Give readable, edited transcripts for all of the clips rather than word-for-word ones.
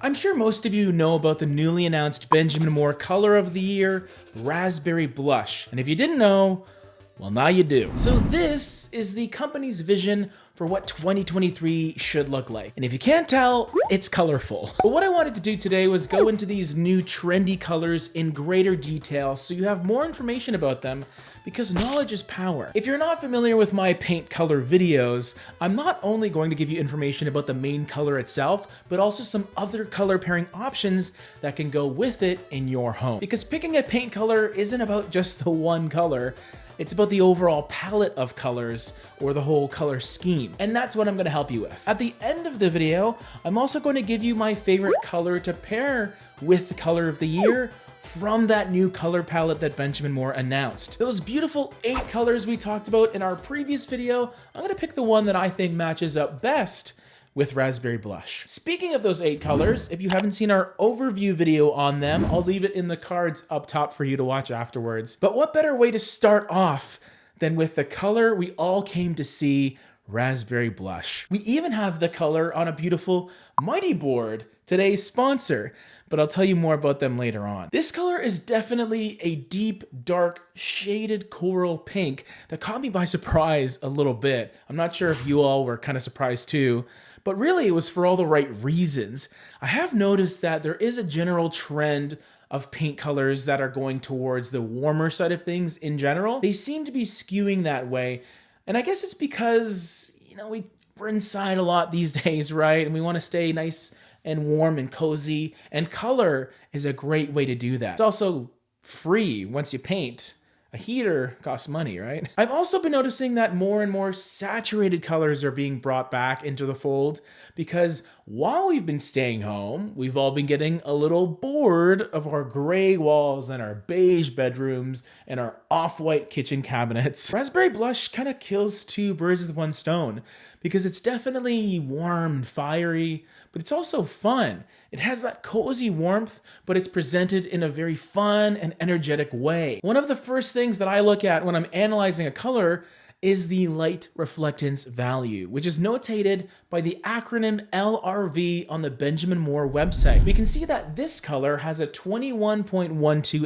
I'm sure most of you know about the newly announced Benjamin Moore Color of the Year, Raspberry Blush. And if you didn't know, well, now you do. So this is the company's vision for what 2023 should look like. And if you can't tell, it's colorful. But what I wanted to do today was go into these new trendy colors in greater detail so you have more information about them, because knowledge is power. If you're not familiar with my paint color videos, I'm not only going to give you information about the main color itself, but also some other color pairing options that can go with it in your home. Because picking a paint color isn't about just the one color. It's about the overall palette of colors or the whole color scheme. And that's what I'm gonna help you with. At the end of the video, I'm also going to give you my favorite color to pair with the color of the year from that new color palette that Benjamin Moore announced. Those beautiful 8 colors we talked about in our previous video, I'm gonna pick the one that I think matches up best with Raspberry Blush. Speaking of those 8 colors, if you haven't seen our overview video on them, I'll leave it in the cards up top for you to watch afterwards. But what better way to start off than with the color we all came to see, Raspberry Blush. We even have the color on a beautiful Mighty board, today's sponsor, but I'll tell you more about them later on. This color is definitely a deep, dark, shaded coral pink that caught me by surprise a little bit. I'm not sure if you all were kind of surprised too, but really it was for all the right reasons. I have noticed that there is a general trend of paint colors that are going towards the warmer side of things in general. They seem to be skewing that way. And I guess it's because, we're inside a lot these days, right? And we want to stay nice and warm and cozy. And color is a great way to do that. It's also free once you paint. A heater costs money, right? I've also been noticing that more and more saturated colors are being brought back into the fold because while we've been staying home, we've all been getting a little bored of our gray walls and our beige bedrooms and our off-white kitchen cabinets. Raspberry Blush kind of kills 2 birds with 1 stone because it's definitely warm and fiery, but it's also fun. It has that cozy warmth, but it's presented in a very fun and energetic way. One of the first things that I look at when I'm analyzing a color is the light reflectance value, which is notated by the acronym LRV on the Benjamin Moore website. We can see that this color has a 21.12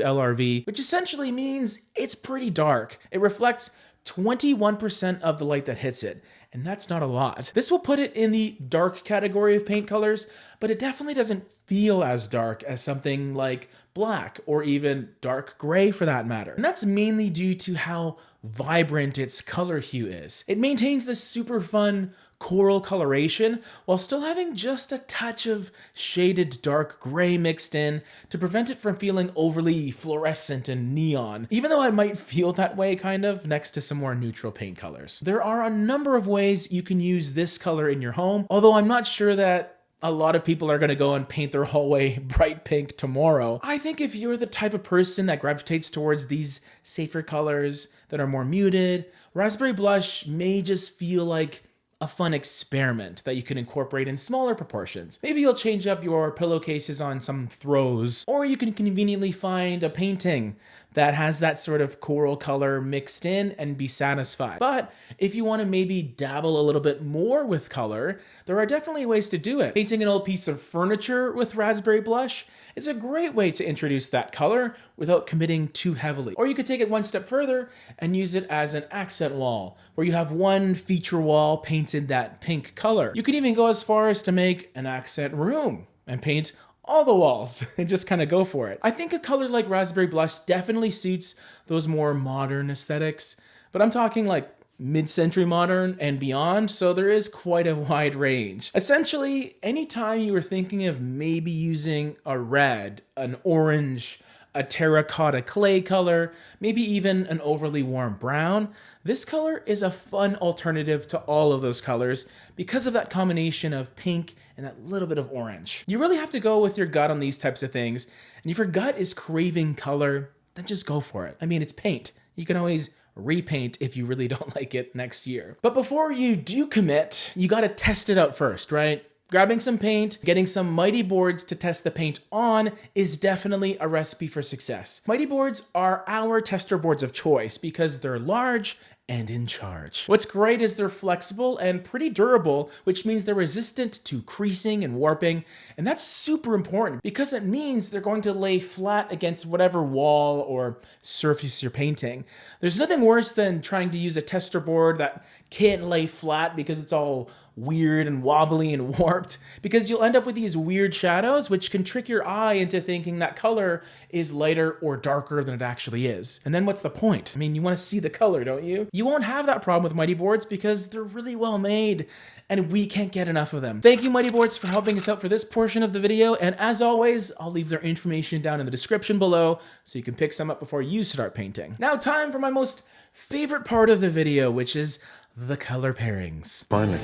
LRV, which essentially means it's pretty dark. It reflects 21% of the light that hits it, and that's not a lot. This will put it in the dark category of paint colors, but it definitely doesn't feel as dark as something like black or even dark gray for that matter. And that's mainly due to how vibrant its color hue is. It maintains this super fun coral coloration while still having just a touch of shaded dark gray mixed in to prevent it from feeling overly fluorescent and neon, even though it might feel that way kind of next to some more neutral paint colors. There are a number of ways you can use this color in your home, although I'm not sure that a lot of people are going to go and paint their hallway bright pink tomorrow. I think if you're the type of person that gravitates towards these safer colors that are more muted, Raspberry Blush may just feel like a fun experiment that you can incorporate in smaller proportions. Maybe you'll change up your pillowcases on some throws, or you can conveniently find a painting that has that sort of coral color mixed in and be satisfied. But if you want to maybe dabble a little bit more with color, there are definitely ways to do it. Painting an old piece of furniture with Raspberry Blush is a great way to introduce that color without committing too heavily. Or you could take it one step further and use it as an accent wall, where you have one feature wall painted that pink color. You could even go as far as to make an accent room and paint all the walls and just kind of go for it. I think a color like Raspberry Blush definitely suits those more modern aesthetics, but I'm talking like mid-century modern and beyond, so there is quite a wide range. Essentially, anytime you were thinking of maybe using a red, an orange, a terracotta clay color, maybe even an overly warm brown, this color is a fun alternative to all of those colors because of that combination of pink and that little bit of orange. You really have to go with your gut on these types of things, and if your gut is craving color, then just go for it. I mean, it's paint. You can always repaint if you really don't like it next year. But before you do commit, you gotta test it out first, right? Grabbing some paint, getting some Mighty boards to test the paint on is definitely a recipe for success. Mighty boards are our tester boards of choice because they're large and in charge. What's great is they're flexible and pretty durable, which means they're resistant to creasing and warping. And that's super important because it means they're going to lay flat against whatever wall or surface you're painting. There's nothing worse than trying to use a tester board that can't lay flat because it's all weird and wobbly and warped, because you'll end up with these weird shadows which can trick your eye into thinking that color is lighter or darker than it actually is. And then what's the point? I mean, you want to see the color, don't you? You won't have that problem with Mighty Boards because they're really well made and we can't get enough of them. Thank you, Mighty Boards, for helping us out for this portion of the video. And as always, I'll leave their information down in the description below so you can pick some up before you start painting. Now, time for my most favorite part of the video, which is the color pairings. Finally.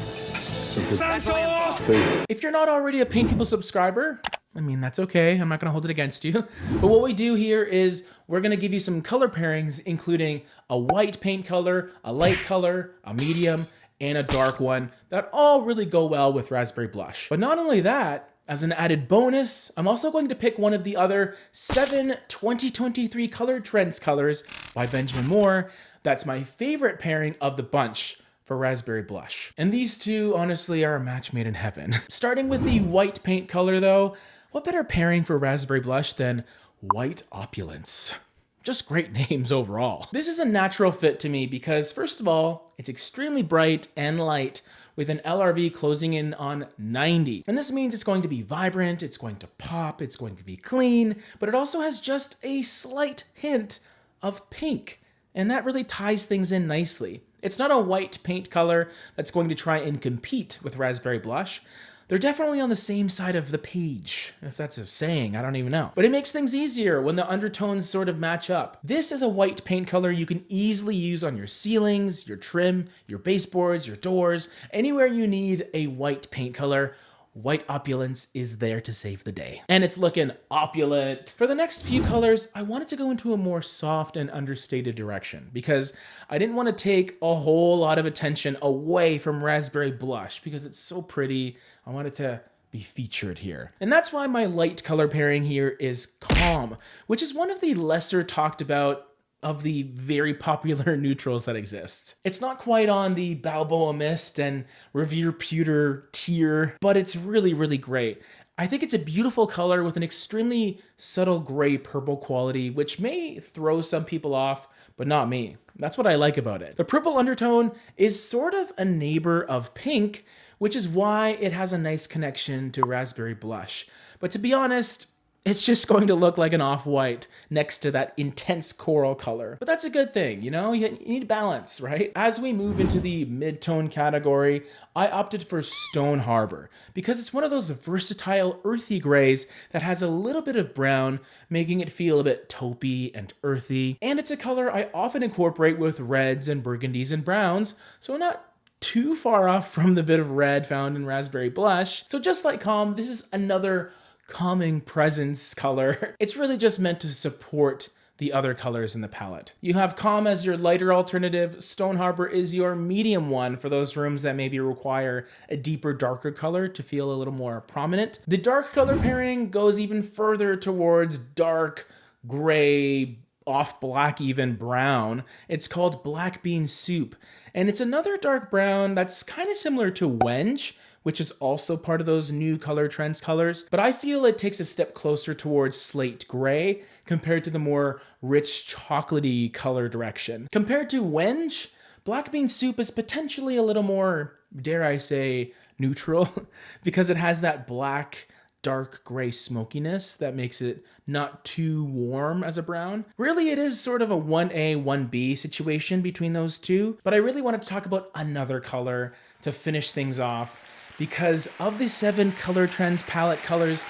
If you're not already a Paint People subscriber, I mean, that's okay. I'm not gonna hold it against you. But what we do here is we're gonna give you some color pairings, including a white paint color, a light color, a medium, and a dark one that all really go well with Raspberry Blush. But not only that, as an added bonus, I'm also going to pick one of the other 7 2023 Color Trends colors by Benjamin Moore. That's my favorite pairing of the bunch for Raspberry Blush. And these two, honestly, are a match made in heaven. Starting with the white paint color though, what better pairing for Raspberry Blush than White Opulence? Just great names overall. This is a natural fit to me because, first of all, it's extremely bright and light with an LRV closing in on 90. And this means it's going to be vibrant, it's going to pop, it's going to be clean, but it also has just a slight hint of pink. And that really ties things in nicely. It's not a white paint color that's going to try and compete with Raspberry Blush. They're definitely on the same side of the page, if that's a saying, I don't even know. But it makes things easier when the undertones sort of match up. This is a white paint color you can easily use on your ceilings, your trim, your baseboards, your doors, anywhere you need a white paint color. White Opulence is there to save the day. And it's looking opulent. For the next few colors, I wanted to go into a more soft and understated direction because I didn't want to take a whole lot of attention away from Raspberry Blush because it's so pretty. I wanted to be featured here. And that's why my light color pairing here is Calm, which is one of the lesser talked about of the very popular neutrals that exist. It's not quite on the Balboa Mist and Revere Pewter tier, but it's really, really great. I think it's a beautiful color with an extremely subtle gray purple quality, which may throw some people off, but not me. That's what I like about it. The purple undertone is sort of a neighbor of pink, which is why it has a nice connection to Raspberry Blush. But to be honest, it's just going to look like an off-white next to that intense coral color. But that's a good thing, you know? You need balance, right? As we move into the mid-tone category, I opted for Stone Harbor because it's one of those versatile earthy grays that has a little bit of brown, making it feel a bit taupey and earthy. And it's a color I often incorporate with reds and burgundies and browns, so not too far off from the bit of red found in Raspberry Blush. So just like Calm, this is another calming presence color. It's really just meant to support the other colors in the palette. You have Calm as your lighter alternative. Stone Harbor is your medium one for those rooms that maybe require a deeper, darker color to feel a little more prominent. The dark color pairing goes even further towards dark gray, off black, even brown. It's called Black Bean Soup. And it's another dark brown that's kind of similar to Wenge, which is also part of those new Color Trends colors. But I feel it takes a step closer towards slate gray compared to the more rich chocolatey color direction. Compared to Wenge, Black Bean Soup is potentially a little more, dare I say, neutral because it has that black, dark gray smokiness that makes it not too warm as a brown. Really, it is sort of a 1A, 1B situation between those two, but I really wanted to talk about another color to finish things off. Because of the 7 Color Trends palette colors,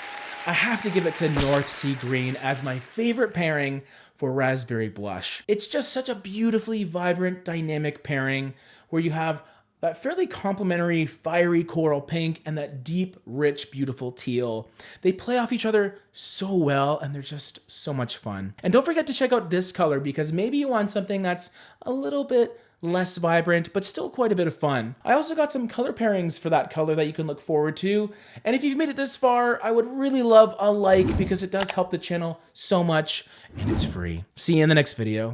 I have to give it to North Sea Green as my favorite pairing for Raspberry Blush. It's just such a beautifully vibrant, dynamic pairing where you have that fairly complementary fiery coral pink and that deep, rich, beautiful teal. They play off each other so well and they're just so much fun. And don't forget to check out this color because maybe you want something that's a little bit less vibrant, but still quite a bit of fun. I also got some color pairings for that color that you can look forward to. And if you've made it this far, I would really love a like because it does help the channel so much and it's free. See you in the next video.